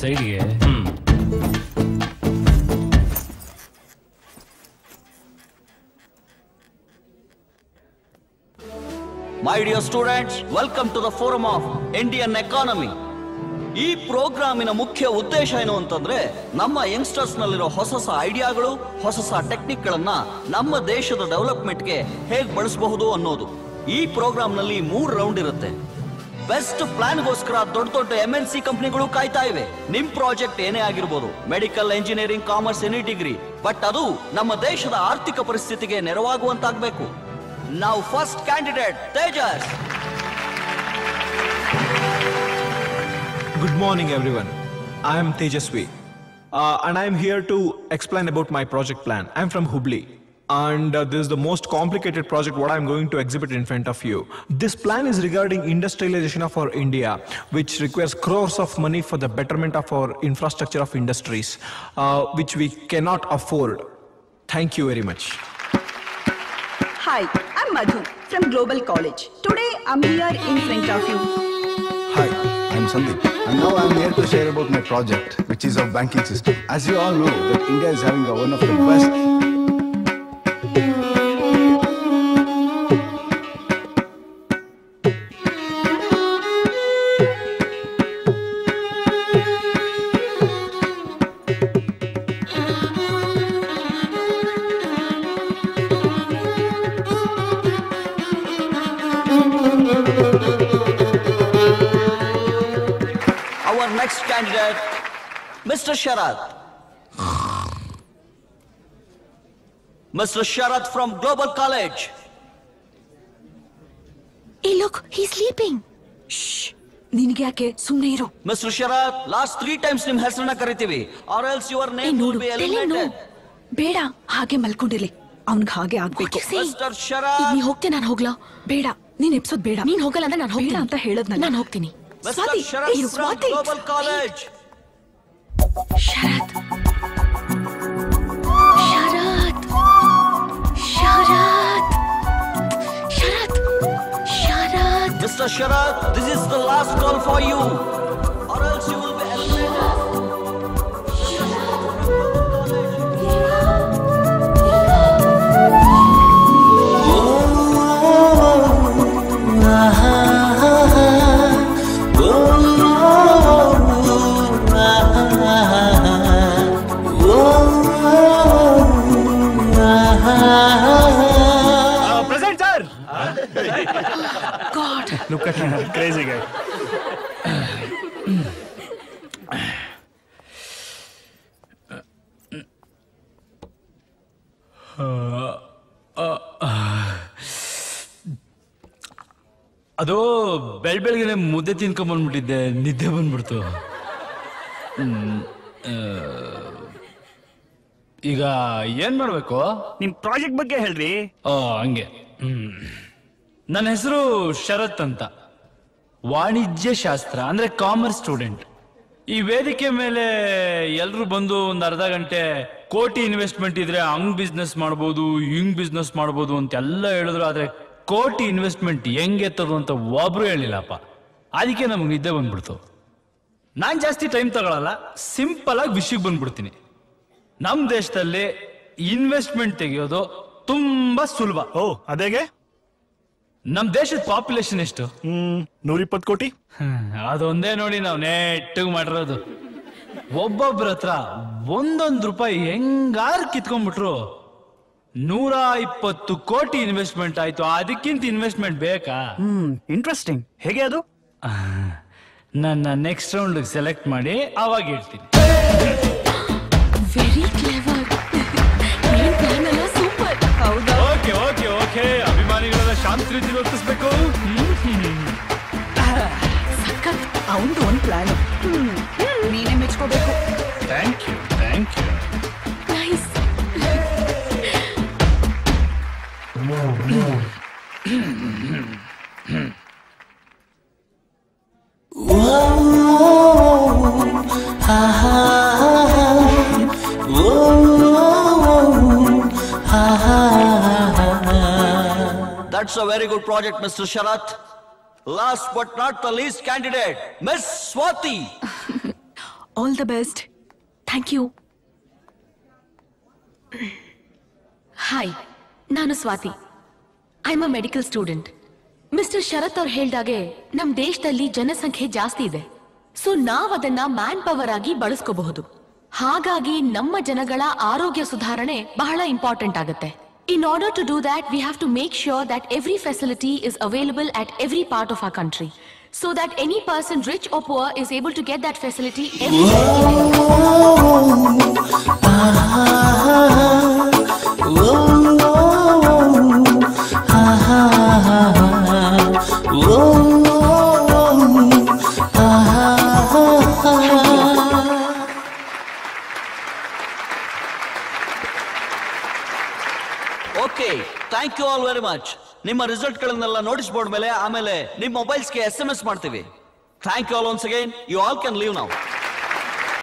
ಸೈಡ್ಗೆ. My dear students, welcome to the Forum of Indian Economy. ಈ ಪ್ರೋಗ್ರಾಮಿನ ಮುಖ್ಯ ಉದ್ದೇಶ ಏನು ಅಂತಂದ್ರೆ ನಮ್ಮ ಯಂಗ್ಸ್ಟರ್ಸ್ ನಲ್ಲಿರೋ ಹೊಸ ಐಡಿಯಾಗಳು, ಹೊಸ ಟೆಕ್ನಿಕ್ಗಳನ್ನ ನಮ್ಮ ದೇಶದ ಡೆವಲಪ್ಮೆಂಟ್ಗೆ ಹೇಗೆ ಬಳಸಬಹುದು ಅನ್ನೋದು. ಈ ಪ್ರೋಗ್ರಾಮ್ ನಲ್ಲಿ 3 ರೌಂಡ್ ಇರುತ್ತೆ. ಬೆಸ್ಟ್ ಪ್ಲಾನ್ಗೋಸ್ಕರ ದೊಡ್ಡ MNC ಕಂಪನಿಗಳು ಕಾಯ್ತಾ ಇವೆ. ನಿಮ್ ಪ್ರಾಜೆಕ್ಟ್ ಏನೇ ಆಗಿರ್ಬೋದು, medical, engineering, commerce, any degree, but ಅದು ನಮ್ಮ ದೇಶದ ಆರ್ಥಿಕ ಪರಿಸ್ಥಿತಿಗೆ ನೆರವಾಗುವಂತಾಗಬೇಕು. Now first candidate, Tejas. Good morning everyone. I am Tejasvi and I am here to explain about my project plan. I am from Hubli and this is the most complicated project what I am going to exhibit in front of you. This plan is regarding industrialization of our India, which requires crores of money for the betterment of our infrastructure of industries, which we cannot afford. Thank you very much. Hi, I'm Madhu from Global College. Today I'm here in front of you. Hi, I'm Sandeep and now I'm here to share about my project, which is our banking system. As you all know that India is having one of the best Next candidate, Mr. Sharat. Mr. Sharat from Global College. Hey, look, he's sleeping. Shh. ನಿನಗೆ ಯಾಕೆ ಸುಮ್ಮನೆ ಇರು. Mr. Sharat, last 3 times ನಿಮ್ಮ ಹೆಸರನ್ನ ಕರಿತೀವಿ, or else your name will be eliminated. ಬೇಡ, ಹಾಗೆ ಮಲ್ಕೊಂಡಿರ್ಲಿ. ಅವನಿಗೆ ಹಾಗೆ ಆಗ್ಬೇಕು. Mr. Sharat. ನೀ ಹೋಗ್ತೇ ನಾನು ಹೋಗ್ಲಾ? ಬೇಡ, ನೀನ್ ಎಪ್ಸೋದ್ ಬೇಡ. ನೀನ್ ಹೋಗಲ್ಲ ಅಂದ್ರೆ ನಾನು ಹೋಗ್ತೀನಿ ಅಂತ ಹೇಳದ್ನಲ್ಲ. ನಾನು ಹೋಗ್ತೀನಿ. Mr. Sharat from Global College. Sharat. Sharat. Sharat. Sharat. Sharat. Mr. Sharat, this is the last call for you, or else you will be eliminated. Present, sir. God. Look at him, crazy guy. ಅದು ಬೆಳಗ್ಗೆ ಮುದ್ದೆ ತಿನ್ಕೊಂಡ್ಬಂದ್ಬಿಟ್ಟಿದ್ದೆ, ನಿದ್ದೆ ಬಂದ್ಬಿಡ್ತು. ಈಗ ಏನ್ ಮಾಡ್ಬೇಕು? ನಿಮ್ project ಬಗ್ಗೆ ಹೇಳ್ರಿ. ಹಂಗೆ. ನನ್ನ ಹೆಸರು ಶರತ್ ಅಂತ, ವಾಣಿಜ್ಯ ಶಾಸ್ತ್ರ ಅಂದ್ರೆ ಕಾಮರ್ಸ್ ಸ್ಟೂಡೆಂಟ್. ಈ ವೇದಿಕೆ ಮೇಲೆ ಎಲ್ರು ಬಂದು ಒಂದು ಅರ್ಧ ಗಂಟೆ ಕೋಟಿ ಇನ್ವೆಸ್ಟ್ಮೆಂಟ್ ಇದ್ರೆ ಹಂಗ್ ಬಿಸ್ನೆಸ್ ಮಾಡ್ಬೋದು, ಹಿಂಗ್ ಬಿಸ್ನೆಸ್ ಮಾಡ್ಬೋದು ಅಂತೆಲ್ಲ ಹೇಳಿದ್ರು. ಆದ್ರೆ ಕೋಟಿ ಇನ್ವೆಸ್ಟ್ಮೆಂಟ್ ಹೆಂಗೆ ಎತ್ತದು ಅಂತ ಒಬ್ರು ಹೇಳಿಲ್ಲಪ್ಪ. ಅದಕ್ಕೆ ನಮ್ಗೆ ನಿದ್ದೆ ಬಂದ್ಬಿಡ್ತು. ನಾನ್ ಜಾಸ್ತಿ ಟೈಮ್ ತಗೊಳಲ್ಲ, ಸಿಂಪಲ್ ಆಗಿ ವಿಷಯಕ್ಕೆ ಬಂದ್ಬಿಡ್ತೀನಿ. ನಮ್ ದೇಶದಲ್ಲಿ ಇನ್ವೆಸ್ಟ್ಮೆಂಟ್ ತೆಗೆಯೋದು ತುಂಬಾ ಸುಲಭ. ಓ, ಅದೇಗೆ? ನಮ್ ದೇಶದ ಪಾಪ್ಯುಲೇಷನ್ ಎಷ್ಟು? 120 ಕೋಟಿ. ಅದೊಂದೇ ನೋಡಿ ನಾವು ನೆಟ್ಟಿಗೆ ಮಾಡಿರೋದು. ಒಬ್ಬೊಬ್ರ ಹತ್ರ ₹1 ಹೆಂಗಾರು ಕಿತ್ಕೊಂಡ್ಬಿಟ್ರು 120 ಕೋಟಿ ಇನ್ವೆಸ್ಟ್ಮೆಂಟ್ ಆಯ್ತು. ಅದಕ್ಕಿಂತ ಇನ್ವೆಸ್ಟ್ಮೆಂಟ್ ಬೇಕಾ? ಇಂಟ್ರೆಸ್ಟಿಂಗ್. ಹೇಗೆ ಅದು? ನನ್ನ ನೆಕ್ಸ್ಟ್ ರೌಂಡ್ ಸೆಲೆಕ್ಟ್ ಮಾಡಿ ಅವಾಗ ಹೇಳ್ತೀನಿ. Very clever. ಏನ್ ಪ್ಲಾನ್ ಅಲ್ಲ, ಸೂಪರ್. ಹೌದಾ? ಓಕೆ ಓಕೆ ಓಕೆ, ಅಭಿಮಾನಿಗಳೆಲ್ಲ ಶಾಂತ ರೀತಿ ವರ್ತಿಸ್ಬೇಕು. ಸಖತ್. ಅವನದು ಒಂದು ಪ್ಲಾನ್. ನೀನೇ ಮೆಚ್ಕೋಬೇಕು. Thank you thank you. Nice. That's a very good project, Mr. Sharat. Last but not the least candidate, Miss Swati. All the best. Thank you. Hi, ನಾನು Swati. I am a medical student. Mister Sharath ಅವ್ರು ಹೇಳ್ದಾಗೆ ನಮ್ ದೇಶದಲ್ಲಿ ಜನಸಂಖ್ಯೆ ಜಾಸ್ತಿ ಇದೆ. So ನಾವ್ ಅದನ್ನ ಮ್ಯಾನ್ ಪವರ್ ಆಗಿ ಬಳಸ್ಕೋಬಹುದು. ಹಾಗಾಗಿ ನಮ್ಮ ಜನಗಳ ಆರೋಗ್ಯ ಸುಧಾರಣೆ ಬಹಳ ಇಂಪಾರ್ಟೆಂಟ್ ಆಗುತ್ತೆ. In order to do that, we have to make sure that every facility is available at every part of our country, so that any person, rich or poor, is able to get that facility okay, thank you all very much. ನಿಮ್ಮ ರಿಸಲ್ಟ್ಗಳನ್ನೆಲ್ಲ notice board ಮೇಲೆ ಆಮೇಲೆ ನಿಮ್ಮ ಮೊಬೈಲ್ಸ್ಗೆ SMS ಮಾಡ್ತೀವಿ. Thank you all once again. You all can leave now.